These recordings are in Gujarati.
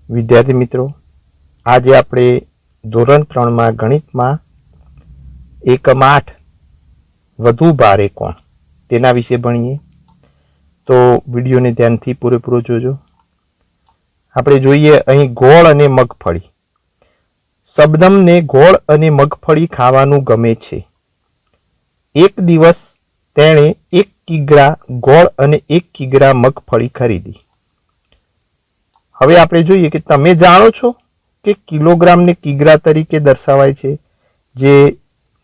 વિદ્યાર્થી મિત્રો, આજે આપણે ધોરણ 3 માં ગણિતમાં એકમ 8 વધુ ભારે કોણ તેના વિશે ભણીએ. તો વિડીયોને ધ્યાનથી પૂરેપૂરો જોજો. આપણે જોઈએ અહીં ગોળ અને મગફળી. શબનમને ગોળ અને મગફળી ખાવાનું ગમે છે. એક દિવસ તેણે 1 કિગ્રા ગોળ અને 1 કિગ્રા મગફળી ખરીદી. હવે આપણે જોઈએ કે તમે જાણો છો કે કિલોગ્રામને કિગ્રા તરીકે દર્શાવાય છે. જે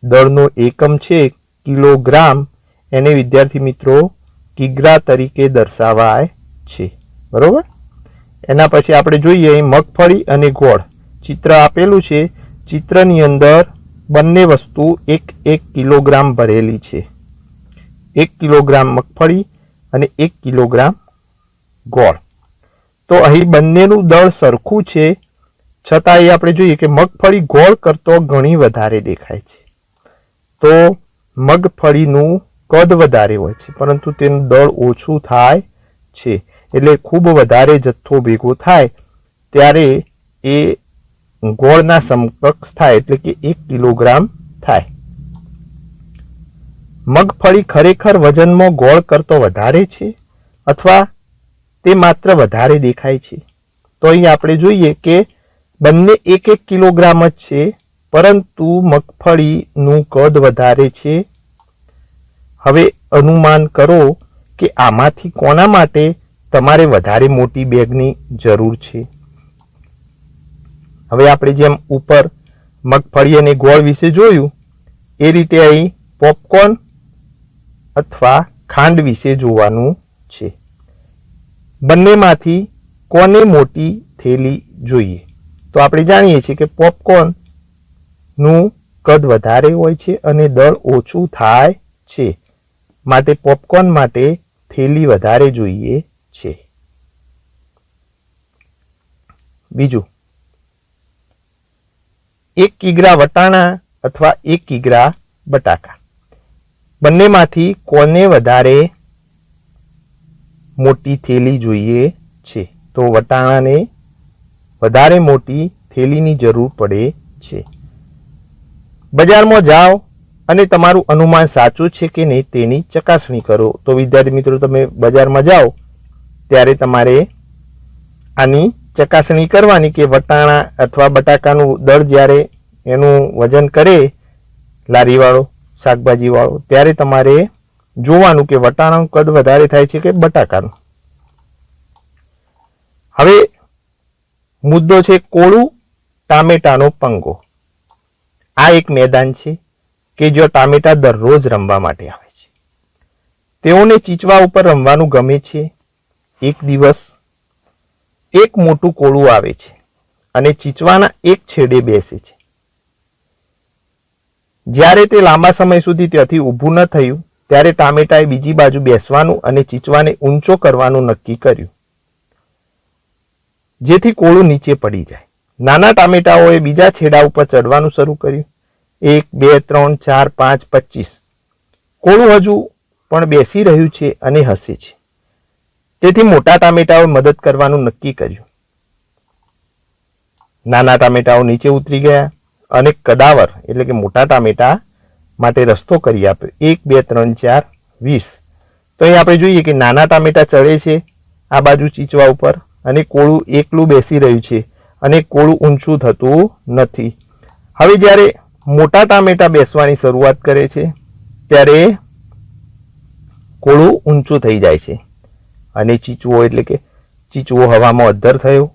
દળનો એકમ છે કિલોગ્રામ, એને વિદ્યાર્થી મિત્રો કિગ્રા તરીકે દર્શાવાય છે. બરોબર. એના પછી આપણે જોઈએ અહીં મગફળી અને ગોળ ચિત્ર આપેલું છે. ચિત્રની અંદર બંને વસ્તુ 1 કિલોગ્રામ ભરેલી છે. 1 કિલોગ્રામ મગફળી અને 1 કિલોગ્રામ ગોળ. તો અહીં બંનેનું દળ સરખું છે, છતાં એ આપણે જોઈએ કે મગફળી ગોળ કરતો ઘણી વધારે દેખાય છે. તો મગફળીનું કદ વધારે હોય છે, પરંતુ તેનું દળ ઓછું થાય છે. એટલે ખૂબ વધારે જથ્થો ભેગો થાય ત્યારે એ ગોળના સમકક્ષ થાય, એટલે કે 1 કિલોગ્રામ થાય. મગફળી ખરેખર વજનમાં ગોળ કરતો વધારે છે અથવા તે માત્ર વધારે દેખાય છે? તો અહીં આપણે જોઈએ કે બંને 1 કિલોગ્રામ જ છે, પરંતુ મગફળીનું કદ વધારે છે. હવે અનુમાન કરો કે આમાંથી કોના માટે તમારે વધારે મોટી બેગની જરૂર છે. હવે આપણે જેમ ઉપર મગફળી અને ગોળ વિશે જોયું એ રીતે અહીં પોપકોર્ન અથવા ખાંડ વિશે જોવાનું છે. બંનેમાંથી કોને મોટી થેલી જોઈએ? તો આપણે જાણીએ છીએ કે પોપકોર્નનું કદ વધારે હોય છે અને દળ ઓછું થાય છે, માટે પોપકોર્ન માટે થેલી વધારે જોઈએ છે. બીજું, 1 કિગ્રા વટાણા અથવા 1 કિગ્રા બટાકા, બંનેમાંથી કોને વધારે મોટી થેલી જોઈએ છે? તો વટાણાને વધારે મોટી થેલીની જરૂર પડે છે. બજારમાં જાઓ અને તમારું અનુમાન સાચું છે કે નહીં તેની ચકાસણી કરો. તો વિદ્યાર્થી મિત્રો, તમે બજારમાં જાઓ ત્યારે તમારે આની ચકાસણી કરવાની કે વટાણા અથવા બટાકાનું દળ જ્યારે એનું વજન કરે લારીવાળો, શાકભાજીવાળો, ત્યારે તમારે જોવાનું કે વટાણાનું કદ વધારે થાય છે કે બટાકાનું. હવે મુદ્દો છે કોળું ટામેટાનો પંગો. આ એક મેદાન છે કે જો ટામેટા દરરોજ રમવા માટે આવે છે. તેઓને ચીચવા ઉપર રમવાનું ગમે છે. એક દિવસ એક મોટું કોળું આવે છે અને ચીચવાના એક છેડે બેસે છે. જ્યારે તે લાંબા સમય સુધી ત્યાંથી ઊભું ન થયું ત્યારે ટામેટાએ બીજી બાજુ બેસવાનું અને ચીચવાને ઊંચો કરવાનું નક્કી કર્યું, જેથી કોળું નીચે પડી જાય. નાના ટામેટાઓએ બીજા છેડા ઉપર ચડવાનું શરૂ કર્યું. 1, 2, 3, 4, 5, 25. કોળું હજુ પણ બેસી રહ્યું છે અને હસે છે. તેથી મોટા ટામેટાઓએ મદદ કરવાનું નક્કી કર્યું. નાના ટામેટાઓ નીચે ઉતરી ગયા અને કદાવર એટલે કે મોટા ટામેટા માટે રસ્તો કરી આપ્યો. 1, 2, 3, 4, 20. તો અહીં આપણે જોઈએ કે નાના ટામેટા ચડે છે આ બાજુ ચીચવા ઉપર અને કોળું એકલું બેસી રહ્યું છે અને કોળું ઊંચું થતું નથી. હવે જ્યારે મોટા ટામેટા બેસવાની શરૂઆત કરે છે ત્યારે કોળું ઊંચું થઈ જાય છે અને ચીચવો એટલે કે ચીચવો હવામાં અદ્ધર થયો.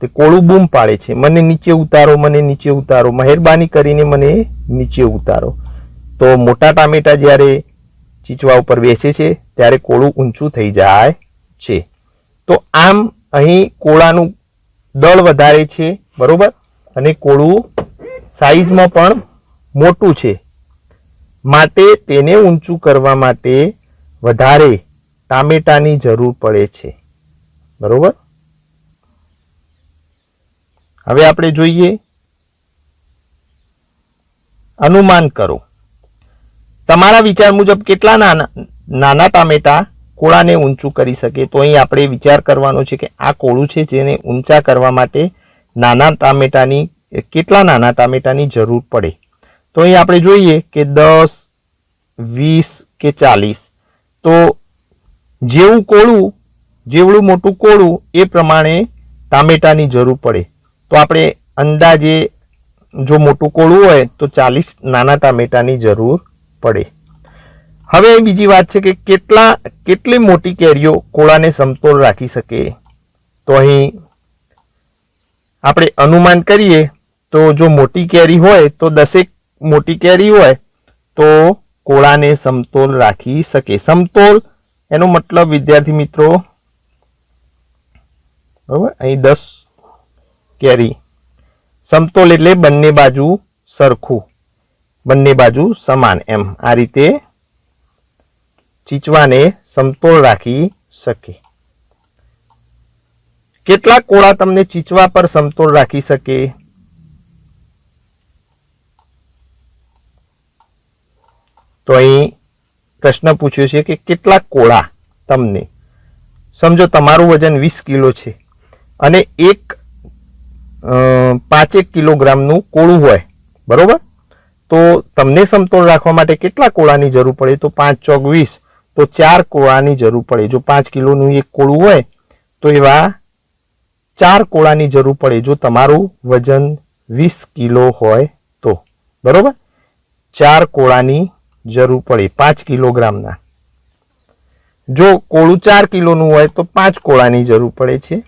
તે કોળું બૂમ પાડે છે, મને નીચે ઉતારો, મને નીચે ઉતારો, મહેરબાની કરીને મને નીચે ઉતારો. તો મોટા ટામેટા જ્યારે ચીચવા ઉપર બેસે છે ત્યારે કોળું ઊંચું થઈ જાય છે. તો આમ અહીં કોળાનું દળ વધારે છે, બરોબર, અને કોળું સાઈઝમાં પણ મોટું છે, માટે તેને ઊંચું કરવા માટે વધારે ટામેટાની જરૂર પડે છે. બરોબર. હવે આપણે જોઈએ અનુમાન કરો. તમારા વિચાર મુજબ કેટલા નાના ટામેટા કોળાને ઊંચું કરી શકે. તો અહીં આપણે વિચાર કરવાનો છે કે આ કોળું છે જેને ઊંચા કરવા માટે કેટલા નાના ટામેટાની જરૂર પડે. તો અહીં આપણે જોઈએ કે 10, 20 કે 40. તો જેવડું મોટું કોળું એ પ્રમાણે ટામેટાની જરૂર પડે. તો આપણે અંદાજે જો મોટું કોળું હોય તો 40 નાના ટામેટાની જરૂર પડે. હવે બીજી વાત છે કે કેટલી મોટી કેરીઓ કોળાને સમતોલ રાખી શકે. તો અહીં આપણે અનુમાન કરીએ તો જો મોટી કેરી હોય તો 10 મોટી કેરી હોય તો કોળાને સમતોલ રાખી શકે. સમતોલ એનો મતલબ વિદ્યાર્થી મિત્રો, બરાબર, અહીં 10 કેરી, સમતોલ એટલે બંને બાજુ સરખું, બંને બાજુ સમાન, એમ આ રીતે ચીચવાને સમતોલ રાખી શકે. કેટલા કોળા તમને ચીચવા પર સમતોલ રાખી શકે? તો અહીં પ્રશ્ન પૂછ્યો છે કે કેટલા કોળા તમને, સમજો તમારું વજન 20 કિલો છે અને 5 કિલોગ્રામનું કોળું હોય, બરોબર, તો તમને સમતોલ રાખવા માટે કેટલા કોળાની જરૂર પડે? તો 5 ચોક 20, તો 4 કોળાની જરૂર પડે. જો 5 કિલોનું એક કોળું હોય તો એવા 4 કોળાની જરૂર પડે જો તમારું વજન 20 કિલો હોય તો, બરોબર, 4 કોળાની જરૂર પડે 5 કિલોગ્રામના. જો કોળું 4 કિલોનું હોય તો 5 કોળાની જરૂર પડે છે.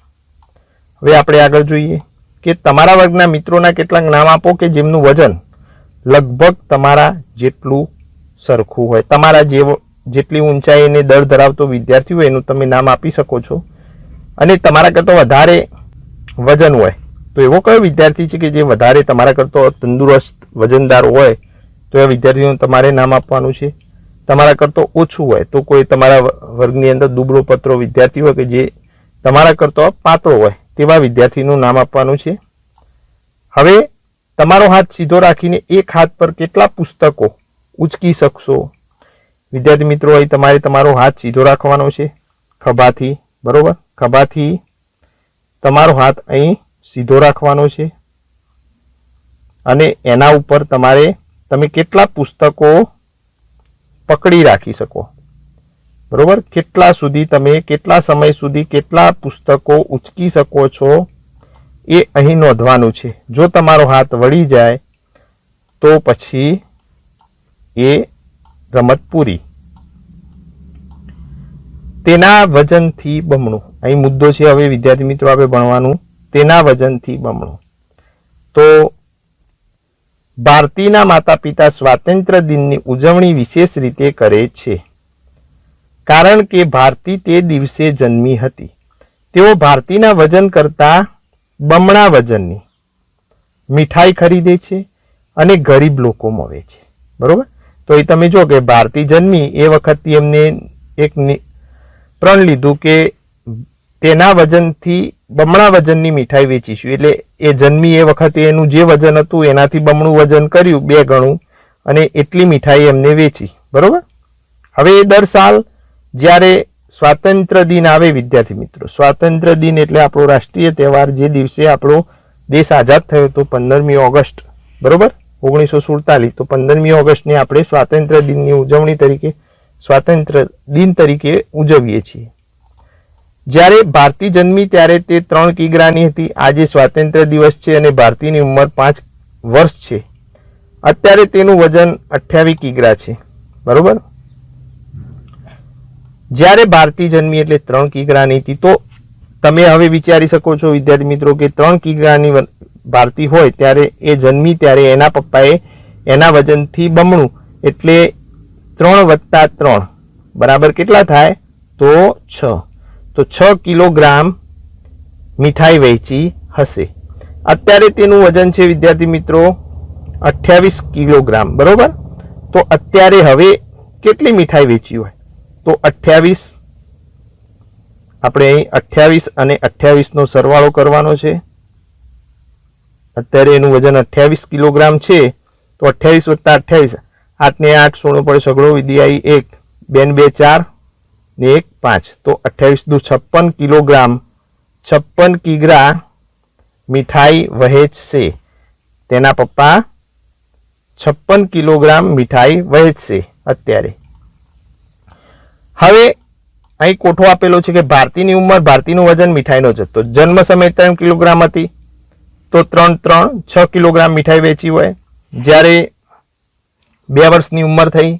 હવે આપણે આગળ જોઈએ કે તમારા વર્ગના મિત્રોના કેટલાક નામ આપો કે જેમનું વજન લગભગ તમારા જેટલું સરખું હોય. તમારા જેટલી ઊંચાઈ અને દર ધરાવતો વિદ્યાર્થી હોય એનું તમે નામ આપી શકો છો. અને તમારા કરતાં વધારે વજન હોય તો એવો કયો વિદ્યાર્થી છે કે જે વધારે તમારા કરતો તંદુરસ્ત વજનદાર હોય તો એ વિદ્યાર્થીનું તમારે નામ આપવાનું છે. તમારા કરતો ઓછું હોય તો કોઈ તમારા વર્ગની અંદર દુબળો પતળો વિદ્યાર્થી હોય કે જે તમારા કરતો પાતળો હોય તેવા વિદ્યાર્થીનું નામ આપવાનું છે. હવે તમારો હાથ સીધો રાખીને એક હાથ પર કેટલા પુસ્તકો ઉચકી શકશો? વિદ્યાર્થી મિત્રો, અહીં તમારે તમારો હાથ સીધો રાખવાનો છે ખભાથી, બરોબર, ખભાથી તમારો હાથ અહીં સીધો રાખવાનો છે અને એના ઉપર તમે કેટલા પુસ્તકો પકડી રાખી શકો, બરોબર, કેટલા સમય સુધી કેટલા પુસ્તકો ઉચકી શકો છો એ અહીં નોંધવાનું છે. જો તમારો હાથ વળી જાય તો પછી એ રમત પૂરી. તેના વજનથી બમણું, અહીં મુદ્દો છે. હવે વિદ્યાર્થી મિત્રો આપણે ભણવાનું તેના વજનથી બમણું. તો ભારતીના માતા પિતા સ્વાતંત્ર્ય દિનની ઉજવણી વિશેષ રીતે કરે છે કારણ કે ભારતી તે દિવસે જન્મી હતી. તેઓ ભારતીના વજન કરતાં બમણા વજનની મીઠાઈ ખરીદે છે અને ગરીબ લોકોમાં વેચે, બરોબર. તો એ તમે જો કે ભારતી જન્મી એ વખતથી એમને એક પ્રણ લીધું કે તેના વજનથી બમણા વજનની મીઠાઈ વેચીશું. એટલે એ જન્મી એ વખતે એનું જે વજન હતું એનાથી બમણું વજન કર્યું, 2 ગણું, અને એટલી મીઠાઈ એમને વેચી, બરોબર. હવે દર સાલ જ્યારે સ્વાતંત્ર્ય દિન આવે વિદ્યાર્થી મિત્રો, સ્વાતંત્ર્ય દિન એટલે આપણો રાષ્ટ્રીય તહેવાર, જે દિવસે આપણો દેશ આઝાદ થયો હતો 15મી ઓગસ્ટ, બરોબર, 1947. તો 15મી ઓગસ્ટને આપણે સ્વાતંત્ર્ય દિનની ઉજવણી તરીકે, સ્વાતંત્ર્ય દિન તરીકે ઉજવીએ છીએ. જ્યારે ભારતી જન્મી ત્યારે તે 3 કિગ્રાની હતી. આજે સ્વાતંત્ર્ય દિવસ છે અને ભારતીની ઉંમર 5 વર્ષ છે. અત્યારે તેનું વજન 28 કિગ્રા છે, બરોબર. જ્યારે ભારતી જન્મી એટલે 3 કિગ્રાની હતી. તો તમે હવે વિચારી શકો છો વિદ્યાર્થી મિત્રો કે 3 કિગ્રાની ભારતી હોય ત્યારે એ જન્મી ત્યારે એના પપ્પાએ એના વજનથી બમણું એટલે 3 + 3 બરાબર કેટલા થાય? તો 6. તો 6 કિલોગ્રામ મીઠાઈ વેચી હશે. અત્યારે તેનું વજન છે વિદ્યાર્થી મિત્રો 28 કિલોગ્રામ, બરોબર. તો અત્યારે હવે કેટલી મીઠાઈ વેચી હોય? તો 28, આપણે અહીં 28 અને 28નો સરવાળો કરવાનો છે. અત્યારે એનું વજન 28 કિલોગ્રામ છે તો 28 + 28, 8 ને 8 16 પડે સગળો વિદ્યાર્થી 1, 2 ને 2 4, ને 1 5 તો 28 દુ 56 કિલોગ્રામ 56 કિગ્રા મીઠાઈ વહેંચશે. તેના પપ્પા 56 કિલોગ્રામ મીઠાઈ વહેંચશે અત્યારે. હવે અહીં કોઠો આપેલો છે કે ભારતીની ઉંમર, ભારતીનું વજન, મીઠાઈનો જથ્થો. જન્મ સમયે 3 કિલોગ્રામ હતી તો 6 કિલોગ્રામ મીઠાઈ વેચી હોય. જ્યારે 2 વર્ષની ઉંમર થઈ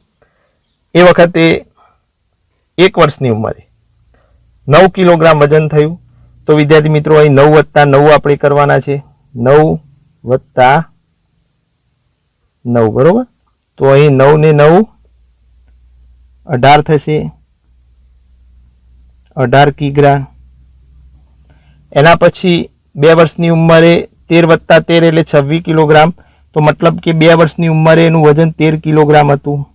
એ વખતે 1 વર્ષની ઉંમરે 9 કિલોગ્રામ વજન થયું. તો વિદ્યાર્થી મિત્રો અહીં 9 + 9 આપણે કરવાના છે. 9 + 9 બરોબર. તો અહીં 9 ને 9 18 થશે. 18 કિગ્રા. એના પછી 2 વર્ષની ઉંમરે 13 + 13 એટલે 26 કિલોગ્રામ. તો મતલબ કે 2 વર્ષની ઉંમરે એનું વજન 13 કિલોગ્રામ હતું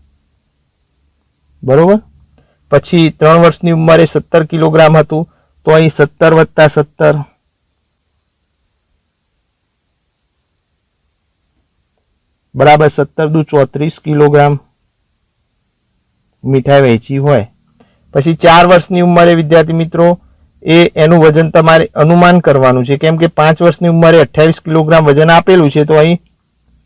બરોબર. પછી 3 વર્ષની ઉંમરે 17 કિલોગ્રામ હતું. તો અહીં 17 + 17 બરાબર 17 દુ 34 કિલોગ્રામ મીઠાઈ વહેંચી હોય. પછી 4 વર્ષની ઉંમરે વિદ્યાર્થી મિત્રો એનું વજન તમારે અનુમાન કરવાનું છે, કેમ કે 5 વર્ષની ઉંમરે 28 કિલોગ્રામ વજન આપેલું છે. તો અહીં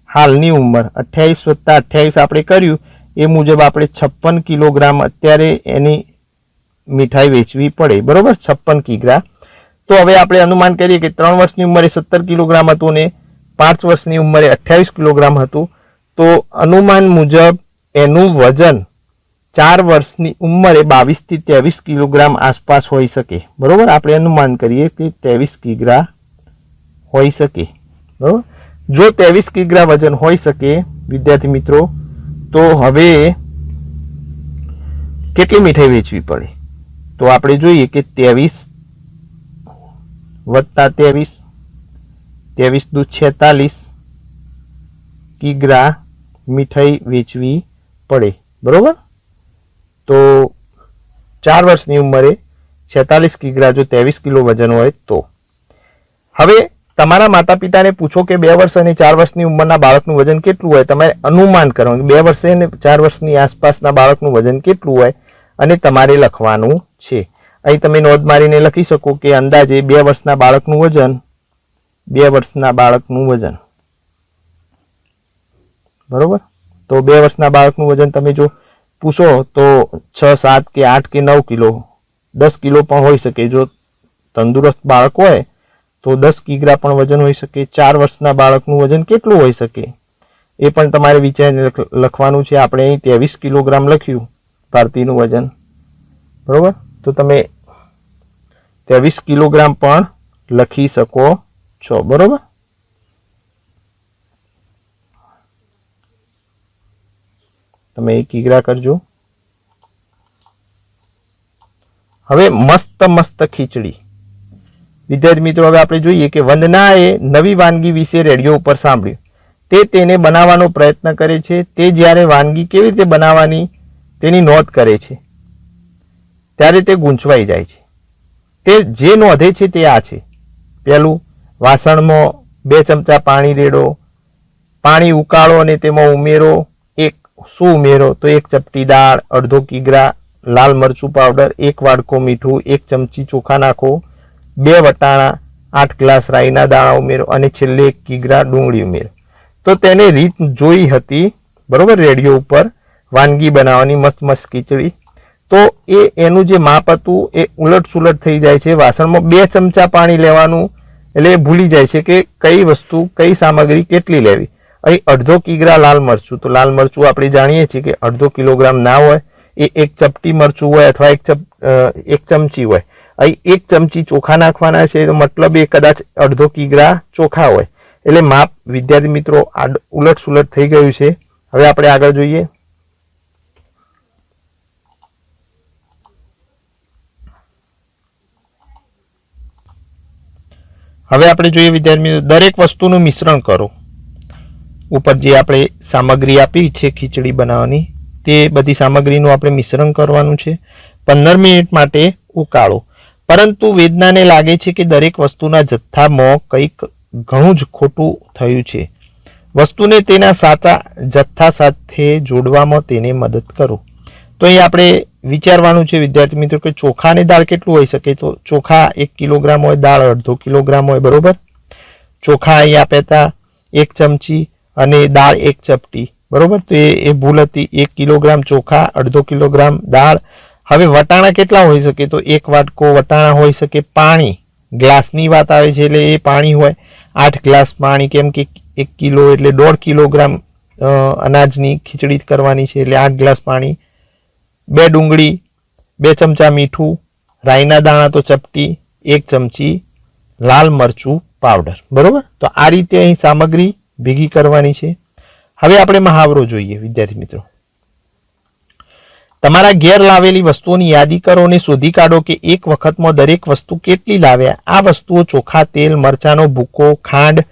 હાલની ઉંમર 28 + 28 આપણે કર્યું એ મુજબ આપણે 56 કિલોગ્રામ અત્યારે એની મીઠાઈ વેચવી પડે બરોબર, 56 કિગ્રા. તો હવે આપણે અનુમાન કરીએ કે 3 વર્ષની ઉંમરે 17 કિલોગ્રામ હતું ને 5 વર્ષની ઉંમરે 28 કિલોગ્રામ હતું. તો અનુમાન મુજબ એનું વજન 4 વર્ષની ઉંમરે 22 થી 23 કિલોગ્રામ આસપાસ હોઈ શકે બરોબર. આપણે અનુમાન કરીએ કે 23 કિગ્રા હોઈ શકે બરોબર. જો 23 કિગ્રા વજન હોઈ શકે વિદ્યાર્થી મિત્રો, તો હવે કેટલી મીઠાઈ વેચવી પડે? તો આપણે જોઈએ કે 23 + 23 23 દુ 46 કિગ્રા મીઠાઈ વેચવી પડે બરોબર. તો 4 વર્ષની ઉંમરે 46 કિગ્રા જો 23 કિલો વજન હોય તો. હવે તમારા માતા પિતાને પૂછો કે 2 વર્ષ અને 4 વર્ષની ઉંમરના બાળકનું વજન કેટલું હોય. તમારે અનુમાન કરવાનું 2 વર્ષે અને 4 વર્ષની આસપાસના બાળકનું વજન કેટલું હોય અને તમારે લખવાનું છે. અહીં તમે નોંધ મારીને લખી શકો કે અંદાજે 2 વર્ષના બાળકનું વજન 2 વર્ષના બાળકનું વજન બરોબર. તો 2 વર્ષના બાળકનું વજન તમે જો પૂછો તો 6 7 કે 8 કે 9 કિલો 10 કિલો પણ હોઈ શકે. જો તંદુરસ્ત બાળક હોય તો 10 કિગ્રા પણ વજન હોઈ શકે. 4 વર્ષના બાળકનું વજન કેટલું હોઈ શકે એ પણ તમારે વિચારીને લખવાનું છે. આપણે અહીં 23 કિલોગ્રામ લખ્યું ભારતીનું વજન બરોબર. તો તમે 23 કિલોગ્રામ પણ લખી શકો છો બરોબર. તમે 1 કિગ્રા કરજો. હવે મસ્ત ખીચડી. વિદ્યાર્થી મિત્રો હવે આપણે જોઈએ કે વંદનાએ નવી વાનગી વિશે રેડિયો ઉપર સાંભળ્યું. તે તેને બનાવવાનો પ્રયત્ન કરે છે. તે જ્યારે વાનગી કેવી રીતે બનાવવાની તેની નોંધ કરે છે ત્યારે તે ગૂંચવાઈ જાય છે. તે જે નોંધે છે તે આ છે. પહેલું, વાસણમાં 2 ચમચા પાણી રેડો. પાણી ઉકાળો અને તેમાં ઉમેરો શું ઉમેરો? તો 1 ચપટી દાળ, અડધો કિગ્રા લાલ મરચું પાવડર, 1 વાડકો મીઠું, 1 ચમચી ચોખા નાખો, 2 વટાણા, 8 ગ્લાસ રાઈના દાણા ઉમેરો અને છેલ્લે 1 કિગ્રા ડુંગળી ઉમેરો. તો તેને રીત જોઈ હતી બરોબર રેડિયો ઉપર વાનગી બનાવવાની મસ્ત ખીચડી. તો એનું જે માપ હતું એ ઉલટ સુલટ થઈ જાય છે. વાસણમાં 2 ચમચા પાણી લેવાનું એટલે એ ભૂલી જાય છે કે કઈ વસ્તુ કઈ સામગ્રી કેટલી લેવી. અહીં અડધો કિગ્રા લાલ મરચું. તો લાલ મરચું આપણે જાણીએ છીએ કે અડધો કિલોગ્રામ ના હોય, એ 1 ચપટી મરચું હોય અથવા 1 ચમચી હોય. અહીં 1 ચમચી ચોખા નાખવાના છે તો મતલબ એ કદાચ અડધો કિગ્રા ચોખા હોય. એટલે માપ વિદ્યાર્થી મિત્રો ઉલટ સુલટ થઈ ગયું છે. હવે આપણે આગળ જોઈએ. હવે આપણે જોઈએ વિદ્યાર્થી મિત્રો દરેક વસ્તુનું મિશ્રણ કરો. ઉપર જે આપણે સામગ્રી આપી છે ખીચડી બનાવવાની તે બધી સામગ્રીનું આપણે મિશ્રણ કરવાનું છે. 15 મિનિટ માટે ઉકાળો. પરંતુ વેદનાને લાગે છે કે દરેક વસ્તુના જથ્થામાં કંઈક ઘણું જ ખોટું થયું છે. વસ્તુને તેના સાચા જથ્થા સાથે જોડવામાં તેને મદદ કરો. તો અહીં આપણે વિચારવાનું છે વિદ્યાર્થી મિત્રો કે ચોખા અને દાળ કેટલું હોઈ શકે. તો ચોખા 1 કિલોગ્રામ હોય, દાળ અડધો કિલોગ્રામ હોય. બરોબર. ચોખા અહીં આપ્યા હતા 1 ચમચી અને દાળ 1 ચપટી. બરોબર. તો એ ભૂલ હતી. 1 કિલોગ્રામ ચોખા, અડધો કિલોગ્રામ દાળ. હવે વટાણા કેટલા હોઈ શકે. તો 1 વાટકો વટાણા હોઈ શકે. પાણી, ગ્લાસની વાત આવે છે એટલે એ પાણી હોય 8 ગ્લાસ પાણી, કેમ કે 1 કિલો એટલે 1.5 કિલોગ્રામ અનાજની ખીચડી કરવાની છે એટલે 8 ગ્લાસ પાણી. 2 ડુંગળી, 2 ચમચા મીઠું, રાઈના દાણા તો ચપટી, 1 ચમચી લાલ મરચું પાવડર. બરોબર. તો આ રીતે અહીં સામગ્રી ભેગી કરવાની છે. હવે આપણે મહાવરો જોઈએ વિદ્યાર્થી મિત્રો. તમારા ઘેર લાવેલી વસ્તુઓની યાદી કરો અને શોધી કાઢો કે એક વખતમાં દરેક વસ્તુ કેટલી લાવ્યા. આ વસ્તુઓ ચોખા, તેલ, મરચાંનો ભૂકો, ખાંડ,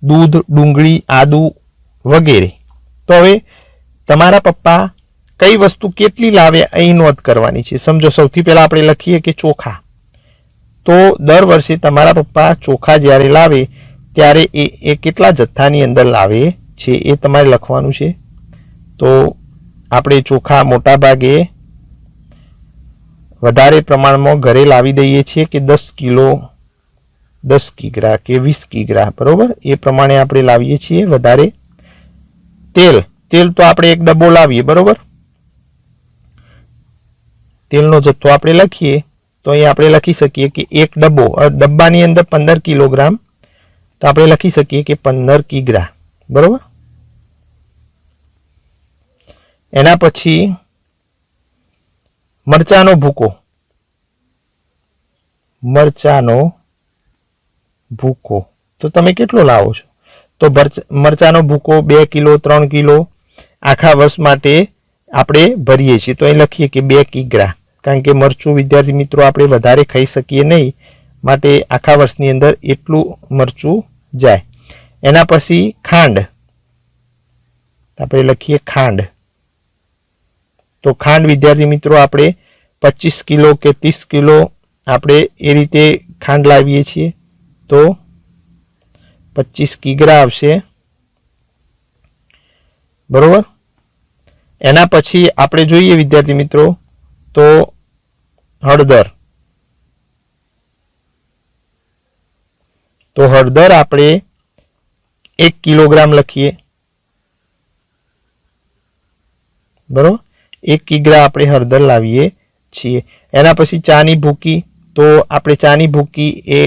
દૂધ, ડુંગળી, આદુ વગેરે. તો હવે તમારા પપ્પા કઈ વસ્તુ કેટલી લાવ્યા અહીં નોંધ કરવાની છે. સમજો, સૌથી પહેલા આપણે લખીએ કે ચોખા. તો દર વર્ષે તમારા પપ્પા ચોખા જ્યારે લાવે ત્યારે એ કેટલા જથ્થાની અંદર લાવે છે એ તમારે લખવાનું છે. તો આપણે ચોખા મોટા ભાગે વધારે પ્રમાણમાં ઘરે લાવી દઈએ છીએ કે 10 કિલો, 10 કિગ્રા કે 20 કિગ્રા. બરોબર. એ પ્રમાણે આપણે લાવીએ છીએ વધારે. તેલ તો આપણે 1 ડબ્બો લાવીએ. બરોબર. તેલનો જથ્થો આપણે લખીએ તો અહીં આપણે લખી શકીએ કે 1 ડબ્બો, ડબ્બાની અંદર 15 કિલોગ્રામ, તો આપણે લખી શકીએ કે 15 કિગ્રા. બરોબર. એના પછી મરચાનો ભૂકો. મરચાનો ભૂકો તો તમે કેટલો લાવો છો. તો મરચાનો ભૂકો 2 કિલો, 3 કિલો આખા વર્ષ માટે આપણે ભરીએ છીએ. તો અહીં લખીએ કે 2 કિગ્રા, કારણ કે મરચું વિદ્યાર્થી મિત્રો આપણે વધારે ખાઈ શકીએ નહીં, માટે આખા વર્ષની અંદર એટલું મરચું જાય. એના પછી ખાંડ, આપણે લખીએ ખાંડ. તો ખાંડ વિદ્યાર્થી મિત્રો આપણે 25 કિલો કે 30 કિલો આપણે એ રીતે ખાંડ લાવીએ છીએ. તો 25 કિગ્રા આવશે. બરોબર. એના પછી આપણે જોઈએ વિદ્યાર્થી મિત્રો તો હળદર. તો હળદર આપણે 1 કિલોગ્રામ લખીએ. બરોબર. 1 કિગ્રા આપણે હળદર લાવીએ છીએ. એના પછી ચાની ભૂકી. તો આપણે ચાની ભૂકી એ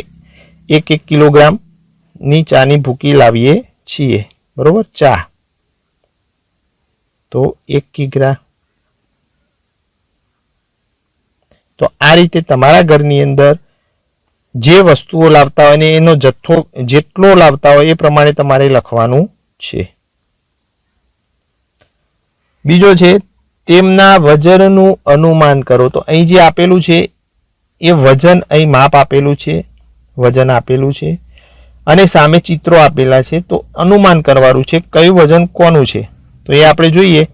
1 કિલોગ્રામ ની ચાની ભૂકી લાવીએ છીએ. બરોબર. ચા તો 1 કિગ્રા. તો આ રીતે તમારા ઘરની અંદર જે વસ્તુઓ લાવતા હોય ને એનો જથ્થો જેટલો લાવતા હોય એ પ્રમાણે તમારે લખવાનું છે. બીજો છે તેમના વજનનું અનુમાન કરો. તો અહીં જે આપેલું છે એ વજન, અહીં માપ આપેલું છે, વજન આપેલું છે અને સામે ચિત્રો આપેલા છે. તો અનુમાન કરવાનું છે કયું વજન કોનું છે. તો એ આપણે જોઈએ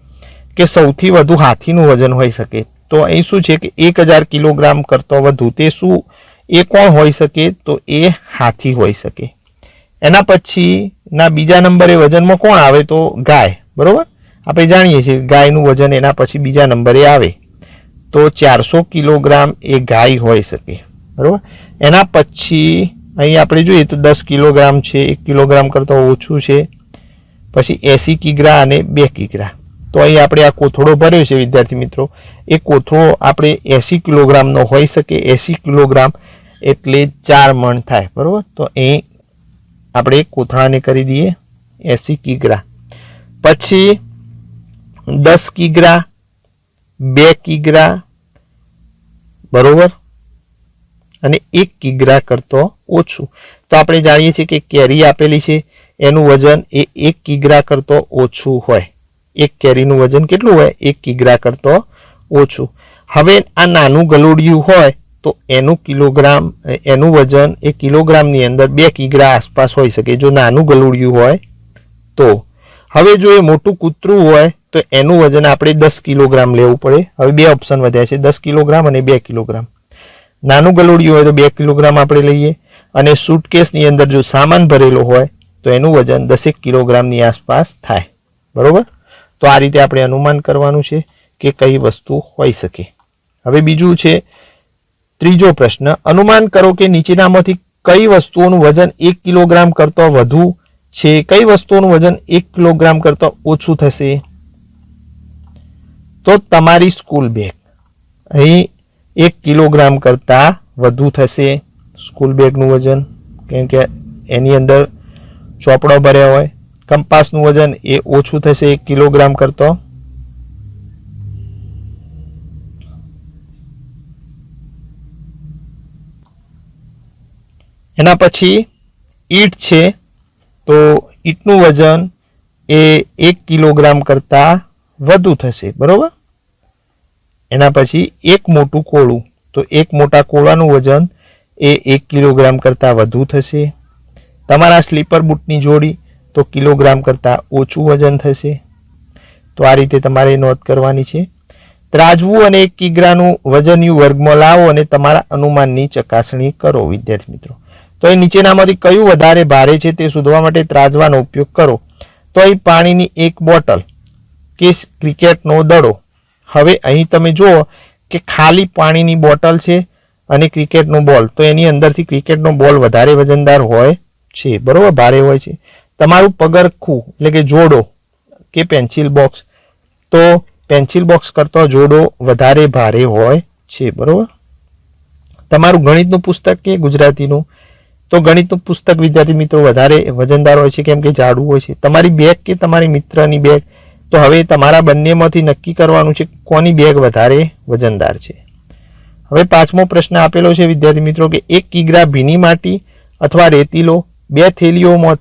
કે સૌથી વધુ હાથીનું વજન હોઈ શકે. તો અહીં શું છે કે 1000 કિલોગ્રામ કરતો વધુ, તે શું એ કોણ હોઈ શકે. તો એ હાથી હોઈ શકે. એના પછીના બીજા નંબરે વજનમાં કોણ આવે. તો ગાય. બરોબર. આપણે જાણીએ છીએ ગાયનું વજન એના પછી બીજા નંબરે આવે. તો 400 કિલોગ્રામ એ ગાય હોઈ શકે. બરોબર. એના પછી અહીં આપણે જોઈએ તો 10 કિલોગ્રામ છે, 1 કિલોગ્રામ કરતાં ઓછું છે. પછી 80 કિગ્રા અને 2 કિગ્રા. તો અહીં આપણે આ કોથળો ભર્યો છે વિદ્યાર્થી મિત્રો. એ કોથળો આપણે 80 કિલોગ્રામનો હોઈ શકે. 80 કિલોગ્રામ એટલે 4 મણ થાય. બરોબર. તો અહીં આપણે કોથળાને કરી દઈએ 80 કિગ્રા. પછી 10 કિગ્રા, 2 કિગ્રા. બરોબર. અને 1 કિગ્રા કરતો ઓછું. તો આપણે જાણીએ છીએ કે કેરી આપેલી છે એનું વજન એ 1 કિગ્રા કરતો ઓછું હોય. એક કેરીનું વજન કેટલું હોય. 1 કિગ્રા કરતો ઓછું. હવે આ નાનું ગલુડિયું હોય તો એનું કિલોગ્રામ, એનું વજન એ કિલોગ્રામની અંદર 2 કિગ્રા આસપાસ હોઈ શકે જો નાનું ગલુડિયું હોય તો. હવે જો એ મોટું કૂતરું હોય તો એનું વજન આપણે 10 કિલોગ્રામ લેવું પડે. હવે 2 ઓપ્શન વધ્યા છે, 10 કિલોગ્રામ અને 2 કિલોગ્રામ. નાનું ગલુડિયું હોય તો 2 કિલોગ્રામ આપણે લઈએ. અને સૂટકેસની અંદર જો સામાન ભરેલો હોય તો એનું વજન 10 કિલોગ્રામની આસપાસ થાય. બરોબર. તો આ રીતે આપણે અનુમાન કરવાનું છે કે કઈ વસ્તુ હોઈ શકે. હવે બીજું છે ત્રીજો પ્રશ્ન, અનુમાન કરો કે નીચેનામાંથી કઈ વસ્તુઓનું વજન 1 કિલોગ્રામ કરતાં વધુ છે, કઈ વસ્તુઓનું વજન 1 કિલોગ્રામ કરતાં ઓછું થશે? તો તમારી સ્કૂલ બેગ અહીં 1 કિલોગ્રામ કરતાં વધુ થશે સ્કૂલ બેગનું વજન, કેમ કે એની અંદર ચોપડો ભર્યા હોય. કંપાસનું વજન એ ઓછું થશે 1 કિલોગ્રામ કરતાં. એના પછી ઈંટ છે, તો ઈંટનું વજન એ 1 કિલોગ્રામ કરતાં વધુ થશે, બરોબર. એના પછી એક મોટું કોળું, તો એક મોટા કોળાનું વજન એ 1 કિલોગ્રામ કરતાં વધુ થશે. તમારા સ્લીપર બૂટની જોડી તો કિલોગ્રામ કરતાં ઓછું વજન થશે. તો આ રીતે તમારે નોંધ કરવાની છે. ત્રાજવું અને 1 કિગ્રાનું વજનનું વર્ગમાં લાવો અને તમારા અનુમાનની ચકાસણી કરો. વિદ્યાર્થી મિત્રો, તો એ નીચેનામાંથી કયું વધારે ભારે છે તે શોધવા માટે ત્રાજવાનો ઉપયોગ કરો. તો અહીં પાણીની 1 બોટલ કે ક્રિકેટનો દડો. હવે અહીં તમે જુઓ કે ખાલી પાણીની બોટલ છે અને ક્રિકેટનો બોલ, તો એની અંદરથી ક્રિકેટનો બોલ વધારે વજનદાર હોય છે, બરોબર, ભારે હોય છે. તમારું પગરખું એટલે કે જોડો કે પેન્સિલ બોક્સ, તો પેન્સિલ બોક્સ કરતાં જોડો વધારે ભારે હોય છે, બરોબર. તમારું ગણિતનું પુસ્તક કે ગુજરાતીનું, તો ગણિતનું પુસ્તક વિદ્યાર્થી મિત્રો વધારે વજનદાર હોય છે, કેમ કે જાડું હોય છે. તમારી બેગ કે તમારી મિત્રની બેગ, તો હવે તમારા બંનેમાંથી નક્કી કરવાનું છે કોની બેગ વધારે વજનદાર છે. હવે પાંચમો પ્રશ્ન આપેલો છે વિદ્યાર્થી મિત્રો કે 1 કિગ્રા ભીની માટી અથવા રેતીલો 2 થેલીઓમાં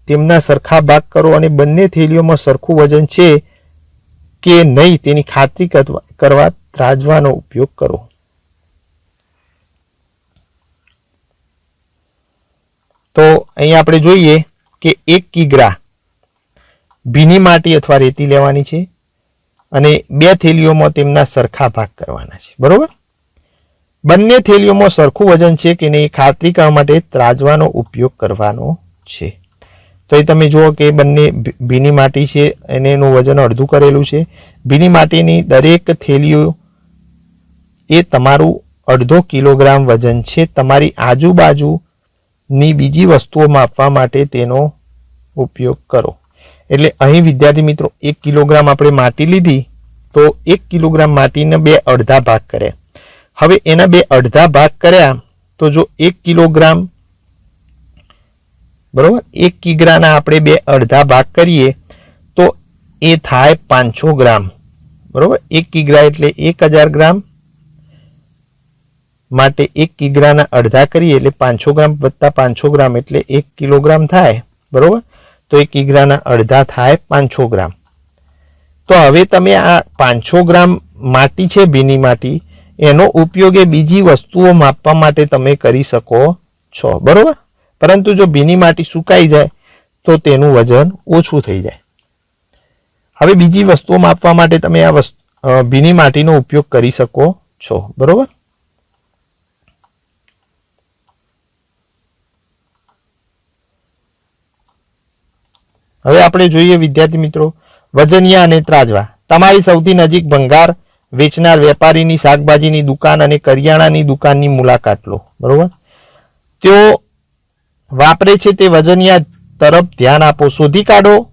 તેમના સરખા ભાગ કરો અને બંને થેલીઓમાં સરખું વજન છે કે નહીં તેની ખાતરી કરવા ત્રાજવાનો ઉપયોગ કરો. તો અહીં આપણે જોઈએ કે 1 કિગ્રા ભીની માટી અથવા રેતી લેવાની છે અને 2 થેલીઓમાં તેમના સરખા ભાગ કરવાના છે, બરોબર. બંને થેલીઓમાં સરખું વજન છે કે નહીં ખાતરી કરવા માટે ત્રાજવાનો ઉપયોગ કરવાનો છે. તો એ તમે જુઓ કે બંને ભીની માટી છે અને એનું વજન અડધું કરેલું છે. ભીની માટીની દરેક થેલીઓ એ તમારું 1/2 કિલોગ્રામ વજન છે. તમારી આજુબાજુની બીજી વસ્તુઓ માપવા માટે તેનો ઉપયોગ કરો. એટલે અહીં વિદ્યાર્થી મિત્રો 1 કિલોગ્રામ આપણે માટી લીધી, તો 1 કિલોગ્રામ માટીને 2 અડધા ભાગ કર્યા. હવે એના 2 અડધા ભાગ કર્યા, તો જો 1 કિલોગ્રામ, બરોબર, 1 કિગ્રાના આપણે 2 અડધા ભાગ કરીએ તો એ થાય 500 ગ્રામ, બરોબર. 1 કિગ્રા એટલે 1000 ગ્રામ, માટે 1 કિગ્રાના અડધા કરીએ એટલે 500 ગ્રામ વત્તા 500 ગ્રામ એટલે 1 કિલોગ્રામ થાય, બરોબર. તો 1 કિગ્રાના અડધા થાય 500 ગ્રામ. તો હવે તમે આ 500 ગ્રામ માટી છે, ભીની માટી, એનો ઉપયોગ એ બીજી વસ્તુઓ માપવા માટે તમે કરી શકો છો, બરોબર. પરંતુ જો ભીની માટી સુકાઈ જાય તો તેનું વજન ઓછું થઈ જાય. હવે બીજી વસ્તુઓ માપવા માટે તમે આ ભીની માટીનો ઉપયોગ કરી શકો છો, બરોબર. હવે આપણે જોઈએ વિદ્યાર્થી મિત્રો વજનિયા અને ત્રાજવા. તમારી સૌથી નજીક ભંગાર વેચનાર વેપારીની શાકભાજીની દુકાન અને કરિયાણાની દુકાનની મુલાકાત લો, બરોબર. તેઓ વાપરે છે તે વજનિયા તરફ ધ્યાન આપો. શોધી કાઢો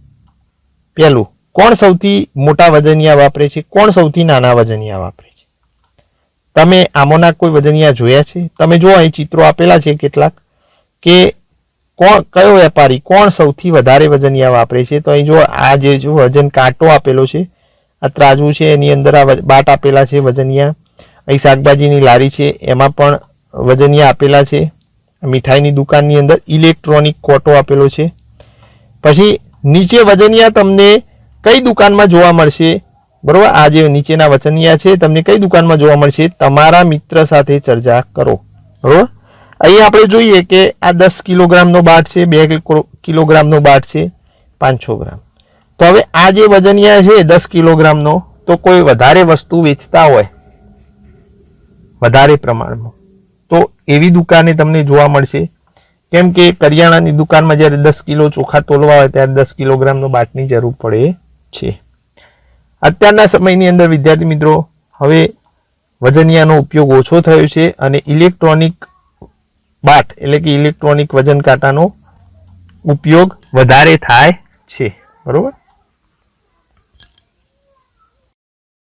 પહેલું, કોણ સૌથી મોટા વજનિયા વાપરે છે, કોણ સૌથી નાના વજનિયા વાપરે છે. તમે આમાંના કોઈ વજનિયા જોયા છે? તમે જો અહીં ચિત્રો આપેલા છે કેટલાક, કે કયો વેપારી કોણ સૌથી વધારે વજનિયા વાપરે છે. તો અહીં જો આ જે વજન કાંટો આપેલો છે, આ ત્રાજવું છે, એની અંદર આ બાટ આપેલા છે વજનિયા. અહીં શાકભાજીની લારી છે, એમાં પણ વજનિયા આપેલા છે. મીઠાઈની દુકાનની અંદર ઇલેક્ટ્રોનિક કોટો આપેલો છે. પછી નીચે વજનિયા તમને કઈ દુકાનમાં જોવા મળશે, બરોબર. આ જે નીચેના વજનિયા છે તમને કઈ દુકાનમાં જોવા મળશે, તમારા મિત્ર સાથે ચર્ચા કરો, બરોબર. અહીં આપણે જોઈએ કે આ 10 કિલોગ્રામનો બાટ છે, 2 કિલોગ્રામનો બાટ છે, 500 ગ્રામ. તો હવે આ જે વજનિયા છે 10 કિલોગ્રામનો, તો કોઈ વધારે વસ્તુ વેચતા હોય વધારે પ્રમાણમાં, તો એવી દુકાને તમને જોવા મળશે. કેમ કે કરિયાણાની દુકાનમાં જ્યારે 10 કિલો ચોખા તોલવા હોય ત્યારે 10 કિલોગ્રામનો બાટની જરૂર પડે છે. અત્યારના સમયની અંદર વિદ્યાર્થી મિત્રો હવે વજનિયાનો ઉપયોગ ઓછો થયો છે અને ઇલેક્ટ્રોનિક બાટ એટલે કે ઇલેક્ટ્રોનિક વજન કાંટાનો ઉપયોગ વધારે થાય છે. બરોબર.